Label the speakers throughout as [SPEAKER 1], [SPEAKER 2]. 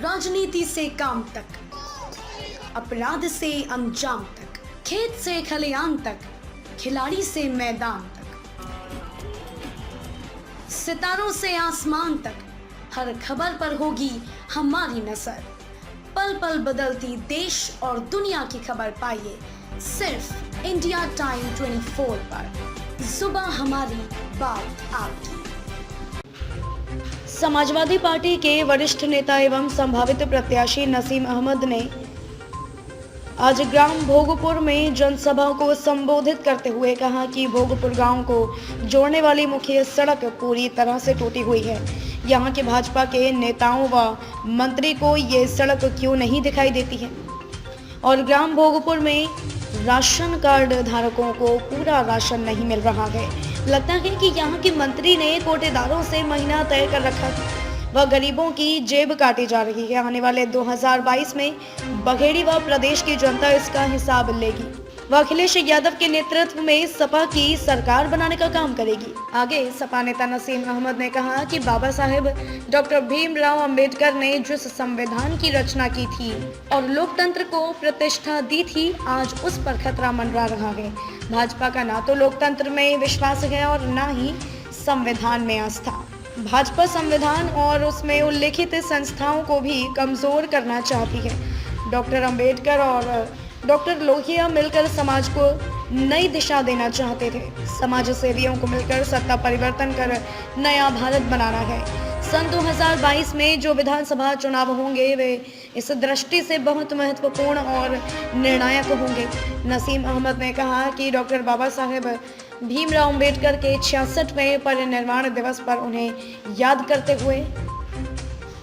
[SPEAKER 1] राजनीति से काम तक, अपराध से अंजाम तक, खेत से खलियान तक, खिलाड़ी से मैदान तक, सितारों से आसमान तक, हर खबर पर होगी हमारी नजर। पल पल बदलती देश और दुनिया की खबर पाइए सिर्फ इंडिया टाइम 24 पर। सुबह हमारी, बात आपकी। समाजवादी पार्टी के वरिष्ठ नेता एवं संभावित प्रत्याशी नसीम अहमद ने आज ग्राम भोगपुर में जनसभा को संबोधित करते हुए कहा कि भोगपुर गांव को जोड़ने वाली मुख्य सड़क पूरी तरह से टूटी हुई है। यहां के भाजपा के नेताओं व मंत्री को ये सड़क क्यों नहीं दिखाई देती है और ग्राम भोगपुर में राशन कार्ड धारकों को पूरा राशन नहीं मिल रहा है। लगता है कि यहाँ के मंत्री ने कोटेदारों से महीना तय कर रखा था, वह गरीबों की जेब काटी जा रही है। आने वाले 2022 में बघेड़ी व प्रदेश की जनता इसका हिसाब लेगी। वह अखिलेश यादव के नेतृत्व में सपा की सरकार बनाने का काम करेगी। आगे सपा नेता नसीम अहमद ने कहा कि बाबा साहेब डॉक्टर भीमराव अंबेडकर ने जिस संविधान की रचना की थी और लोकतंत्र को प्रतिष्ठा दी थी, आज उस पर खतरा मंडरा रहा है। भाजपा का ना तो लोकतंत्र में विश्वास है और ना ही संविधान में आस्था। भाजपा संविधान और उसमें उल्लेखित संस्थाओं को भी कमजोर करना चाहती है। डॉक्टर अंबेडकर और डॉक्टर लोहिया मिलकर समाज को नई दिशा देना चाहते थे। समाज सेवियों को मिलकर सत्ता परिवर्तन कर नया भारत बनाना है। सन 2022 में जो विधानसभा चुनाव होंगे वे इस दृष्टि से बहुत महत्वपूर्ण और निर्णायक होंगे। नसीम अहमद ने कहा कि डॉक्टर बाबा साहेब भीमराव अंबेडकर के 66वें परिनिर्वाण दिवस पर उन्हें याद करते हुए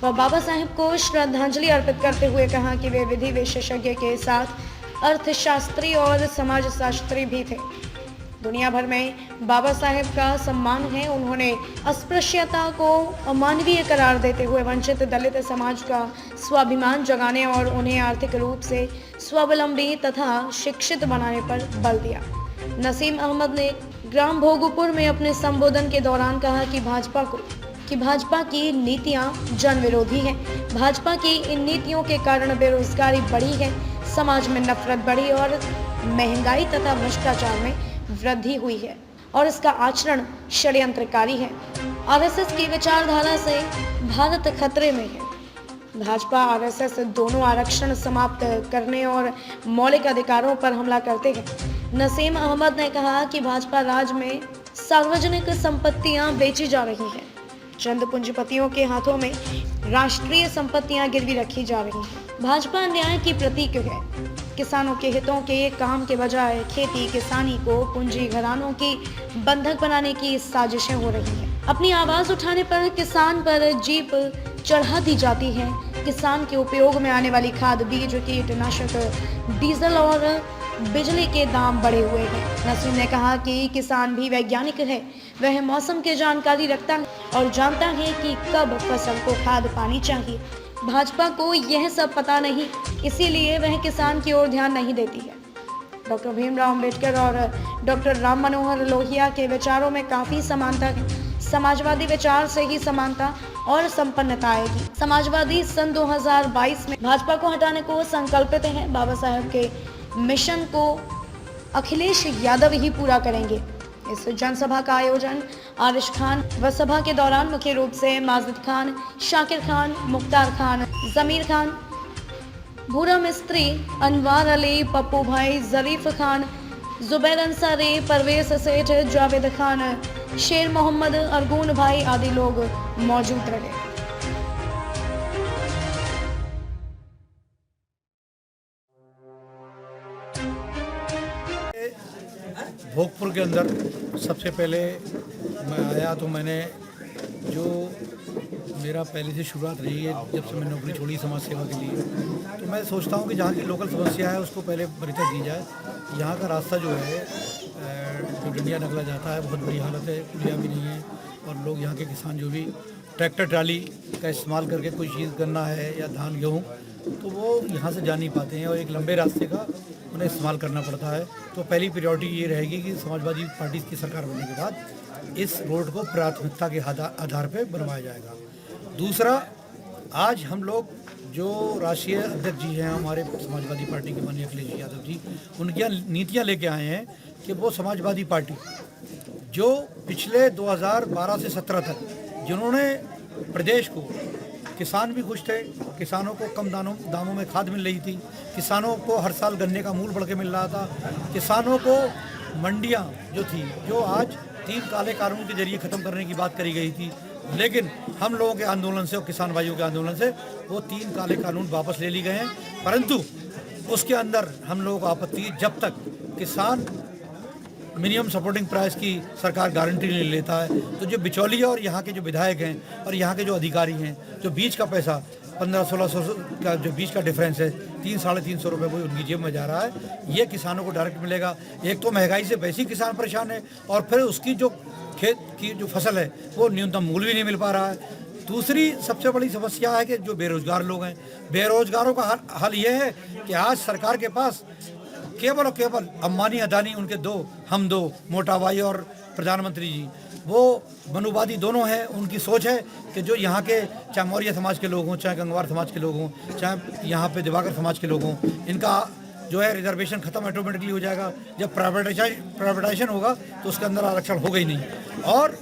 [SPEAKER 1] वह बाबा साहेब को श्रद्धांजलि अर्पित करते हुए कहा कि वे विधि विशेषज्ञ के साथ अर्थशास्त्री और समाजशास्त्री भी थे। दुनिया भर में बाबा साहेब का सम्मान है। उन्होंने अस्पृश्यता को अमानवीय करार देते हुए वंचित दलित समाज का स्वाभिमान जगाने और उन्हें आर्थिक रूप से स्वावलंबी तथा शिक्षित बनाने पर बल दिया। नसीम अहमद ने ग्राम भोगपुर में अपने संबोधन के दौरान कहा कि भाजपा की नीतियां जन विरोधी हैं। भाजपा की इन नीतियों के कारण बेरोजगारी बढ़ी है, समाज में नफरत बढ़ी और महंगाई तथा भ्रष्टाचार में वृद्धि हुई है और इसका आचरण षड्यंत्रकारी है। आरएसएस की विचारधारा से भारत खतरे में है। भाजपा आरएसएस दोनों आरक्षण समाप्त करने और मौलिक अधिकारों पर हमला करते हैं। नसीम अहमद ने कहा कि भाजपा राज में सार्वजनिक संपत्तियां बेची जा रही हैं। चंद पूंजीपतियों के हाथों में राष्ट्रीय संपत्तियां गिरवी रखी जा रही हैं। भाजपा न्याय की प्रतीक है। किसानों के हितों के काम के बजाय खेती किसानी को पूंजी घरानों की बंधक बनाने की साजिशें हो रही हैं। अपनी आवाज उठाने पर किसान पर जीप चढ़ा दी जाती है। किसान के उपयोग में आने वाली खाद, बीज, कीटनाशक, डीजल और बिजली के दाम बढ़े हुए हैं। नसीम ने कहा कि किसान भी वैज्ञानिक है। वह मौसम की जानकारी रखता है और जानता है कि कब फसल को खाद पानी चाहिए। भाजपा को यह सब पता नहीं, इसीलिए वह किसान की ओर ध्यान नहीं देती है। डॉक्टर भीमराव अंबेडकर और डॉक्टर राम मनोहर लोहिया के विचारों में काफी समानता है। समाजवादी विचार से ही समानता और संपन्नता आएगी। समाजवादी सन 2022 में भाजपा को हटाने को संकल्पित है। बाबा साहेब के मिशन को अखिलेश यादव ही पूरा करेंगे। इस जनसभा का आयोजन आरिश खान व सभा के दौरान मुख्य रूप से माजिद खान, शाकिर खान, मुख्तार खान, जमीर खान, भूरा मिस्त्री, अनवार अली, पप्पू भाई, जरीफ खान, जुबैर अंसारी, परवेज सेठ, जावेद खान, शेर मोहम्मद, अरगून भाई आदि लोग मौजूद रहे।
[SPEAKER 2] भोगपुर के अंदर सबसे पहले मैं आया तो मैंने जो मेरा पहले से शुरुआत रही है, जब से मैंने नौकरी छोड़ी समाज सेवा के लिए, तो मैं सोचता हूँ कि जहाँ की लोकल समस्या है उसको पहले परिचय दी जाए। यहाँ का रास्ता जो है जो डंडिया नकला जाता है, बहुत बुरी हालत है, पुलिया भी नहीं है और लोग यहाँ के किसान जो भी ट्रैक्टर ट्राली का इस्तेमाल करके कोई चीज़ करना है या धान गेहूँ, तो वो यहाँ से जा नहीं पाते हैं और एक लंबे रास्ते का उन्हें इस्तेमाल करना पड़ता है। तो पहली प्रायोरिटी ये रहेगी कि समाजवादी पार्टी की सरकार बनने के बाद इस रोड को प्राथमिकता के आधार पर बनवाया जाएगा। दूसरा, आज हम लोग जो राष्ट्रीय अध्यक्ष जी हैं हमारे समाजवादी पार्टी के माननीय अखिलेश यादव जी, उनकी नीतियाँ लेके आए हैं कि वो समाजवादी पार्टी जो पिछले 2012 से 17 तक जिन्होंने प्रदेश को, किसान भी खुश थे, किसानों को कम दामों में खाद मिल रही थी, किसानों को हर साल गन्ने का मूल बढ़ के मिल रहा था, किसानों को मंडियां जो थी, जो आज 3 काले कानून के जरिए ख़त्म करने की बात करी गई थी, लेकिन हम लोगों के आंदोलन से और किसान भाइयों के आंदोलन से वो 3 काले कानून वापस ले ली गए हैं। परंतु उसके अंदर हम लोगों को आपत्ति है, जब तक किसान मिनिमम सपोर्टिंग प्राइस की सरकार गारंटी नहीं लेता है, तो जो बिचौलिया और यहाँ के जो विधायक हैं और यहाँ के जो अधिकारी हैं, जो बीच का पैसा 1500-1600 का जो बीच का डिफरेंस है, 300-350 रुपये वो उनकी जेब में जा रहा है, ये किसानों को डायरेक्ट मिलेगा। एक तो महंगाई से वैसे ही किसान परेशान है और फिर उसकी जो खेत की जो फसल है वो न्यूनतम मूल्य भी नहीं मिल पा रहा है। दूसरी सबसे बड़ी समस्या है कि जो बेरोजगार लोग हैं, बेरोजगारों का हल ये है कि आज सरकार के पास केवल और केवल अंबानी अदानी उनके हम दो मोटा भाई और प्रधानमंत्री जी, वो मनुवादी दोनों हैं। उनकी सोच है कि जो यहाँ के चाहे मौर्य समाज के लोग हों, चाहे गंगवार समाज के लोग हों, चाहे यहाँ पे दिवाकर समाज के लोग हों, इनका जो है रिजर्वेशन खत्म ऑटोमेटिकली हो जाएगा। जब प्राइवेटाइजेशन होगा तो उसके अंदर आरक्षण होगा ही नहीं। और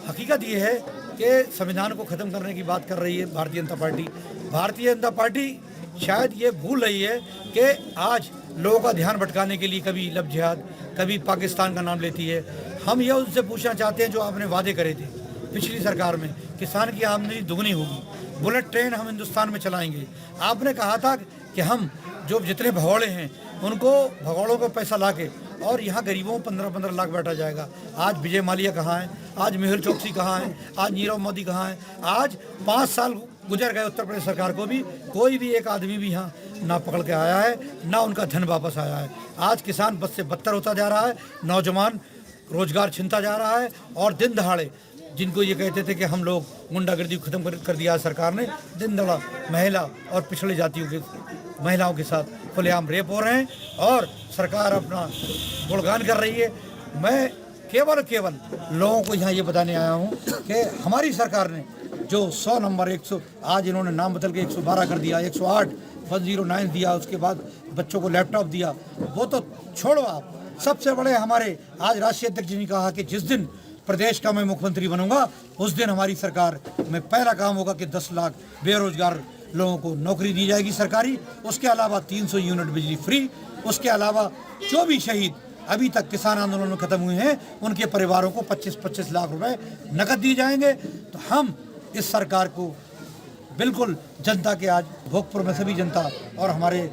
[SPEAKER 2] हकीकत ये है कि संविधान को ख़त्म करने की बात कर रही है भारतीय जनता पार्टी। भारतीय जनता पार्टी शायद ये भूल रही है कि आज लोगों का ध्यान भटकाने के लिए कभी लब जिहाद, कभी पाकिस्तान का नाम लेती है। हम ये उनसे पूछना चाहते हैं, जो आपने वादे करे थे पिछली सरकार में, किसान की आमदनी दुगनी होगी, बुलेट ट्रेन हम हिंदुस्तान में चलाएंगे। आपने कहा था कि हम जो जितने भगौड़े हैं उनको भगौड़ों को पैसा लाके और यहाँ गरीबों को 15-15 लाख बैठा जाएगा। आज विजय माल्या कहाँ है, आज मेहुल चोकसी कहाँ है, आज नीरव मोदी कहाँ है। आज 5 साल गुजर गए उत्तर प्रदेश सरकार को भी, कोई भी एक आदमी भी यहाँ ना पकड़ के आया है, ना उनका धन वापस आया है। आज किसान बद से बदतर होता जा रहा है, नौजवान रोजगार छिनता जा रहा है और दिन दहाड़े जिनको ये कहते थे कि हम लोग गुंडागर्दी खत्म कर दिया सरकार ने, दिन दहाड़ा महिला और पिछड़ी जातियों के महिलाओं के साथ खुलेआम रेप हो रहे हैं और सरकार अपना गुणगान कर रही है। मैं केवल लोगों को यहाँ ये बताने आया हूँ कि हमारी सरकार ने जो 100 नंबर 100 आज इन्होंने नाम बदल के 112 कर दिया, 108 109 दिया, उसके बाद बच्चों को लैपटॉप दिया, वो तो छोड़ो आप। सबसे बड़े हमारे आज राष्ट्रीय अध्यक्ष जी ने कहा कि जिस दिन प्रदेश का मैं मुख्यमंत्री बनूंगा उस दिन हमारी सरकार में पहला काम होगा कि 10 लाख बेरोजगार लोगों को नौकरी दी जाएगी सरकारी। उसके अलावा 300 यूनिट बिजली फ्री। उसके अलावा जो भी शहीद अभी तक किसान आंदोलन में खत्म हुए हैं उनके परिवारों को 25-25 लाख रुपए नकद दिए जाएंगे। तो हम इस सरकार को बिल्कुल जनता के, आज भोगपुर में सभी जनता और हमारे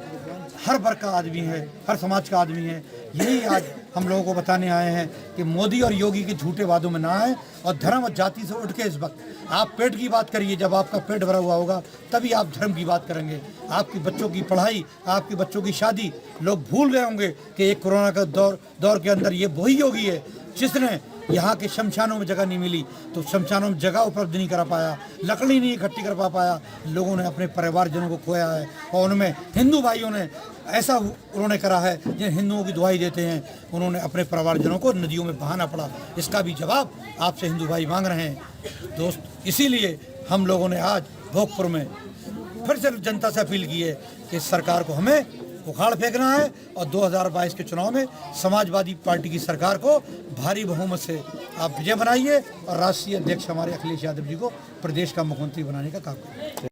[SPEAKER 2] हर वर्ग का आदमी है, हर समाज का आदमी है, यही आज हम लोगों को बताने आए हैं कि मोदी और योगी के झूठे वादों में ना आए और धर्म और जाति से उठ के इस वक्त आप पेट की बात करिए। जब आपका पेट भरा हुआ होगा तभी आप धर्म की बात करेंगे। आपके बच्चों की पढ़ाई, आपके बच्चों की शादी, लोग भूल गए होंगे कि एक कोरोना का दौर के अंदर ये वही योगी है जिसने यहाँ के शमशानों में जगह नहीं मिली तो शमशानों में जगह उपलब्ध नहीं करा पाया, लकड़ी नहीं इकट्ठी कर पाया, लोगों ने अपने परिवारजनों को खोया है। और उनमें हिंदू भाइयों ने ऐसा उन्होंने करा है जिन हिंदुओं की दुहाई देते हैं, उन्होंने अपने परिवारजनों को नदियों में बहाना पड़ा। इसका भी जवाब आपसे हिंदू भाई मांग रहे हैं दोस्त। इसीलिए हम लोगों ने आज भोगपुर में फिर से जनता से अपील की है कि सरकार को हमें उखाड़ फेंकना है और 2022 के चुनाव में समाजवादी पार्टी की सरकार को भारी बहुमत से आप विजय बनाइए और राष्ट्रीय अध्यक्ष हमारे अखिलेश यादव जी को प्रदेश का मुख्यमंत्री बनाने का काम करें।